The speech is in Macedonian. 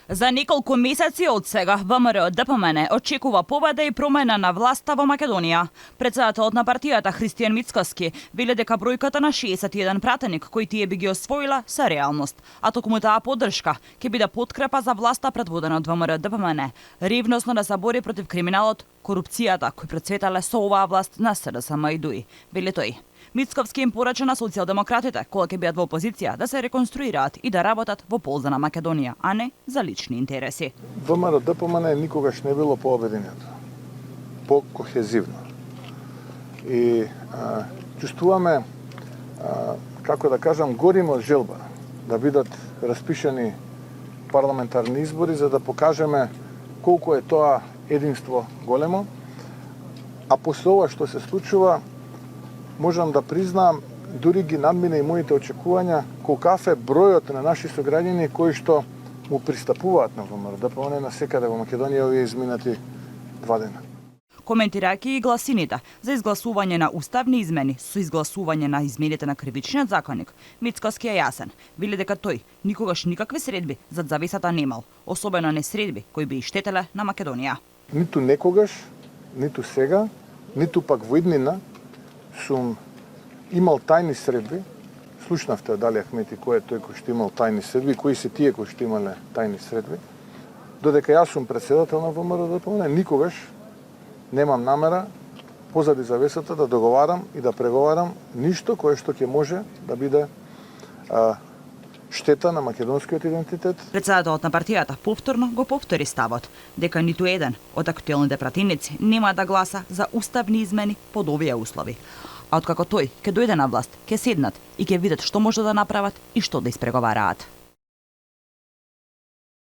За неколку месеци од сега ВМРО ДПМН очекува победа и промена на власта во Македонија. Председателот на партијата Христијан Мицкоски вели дека бројката на 61 пратеник кои тие би ги освоила се реалност, а токму таа поддршка ќе биде подкрепа за власта предводена од ВМРО ДПМН, ревносно да се бори против криминалот, корупцијата кои процветале со оваа власт на СДСМ и ДУИ, вели тој. Мицковски им порача на социјалдемократите, кога ќе бидат во опозиција, да се реконструираат и да работат во полза на Македонија, а не за лични интереси. ВМРО ДПМН никогаш не било пообединето, по-кохезивно. И чувствуваме, како да кажам, горимо од желба да бидат распишани парламентарни избори за да покажеме колку е тоа единство големо. А после ова што се случува, можам да признаам, дури ги надмина и моите очекувања колкав е бројот на наши сограѓани кои што му пристапуваат на ВМРО ДПМН на секаде во Македонија овие изминати 2 дена. Коментирајќи и гласините за изгласување на уставни измени со изгласување на измените на кривичниот законник, Мицкоски е јасен. Вели дека тој никогаш никакви средби зад завесата немал, особено не средби кои би штетеле на Македонија. Ниту некогаш, ниту сега, ниту пак во иднина сум имал тајни средби. Слушнавте од Али Ахмети кој е тој кој што имал тајни средби, кои се тие кои што имале тајни средби. Додека јас сум председател на ВМРО ДПМН, никогаш немам намера позади завесата да договарам и да преговарам ништо кое што ќе може да биде штета на македонскиот идентитет. Председателот на партијата повторно го повтори ставот дека ниту еден од актуелните пратеници нема да гласа за уставни измени под овие услови. А откако тој ќе дојде на власт, ќе седнат и ќе видат што може да направат и што да испреговараат.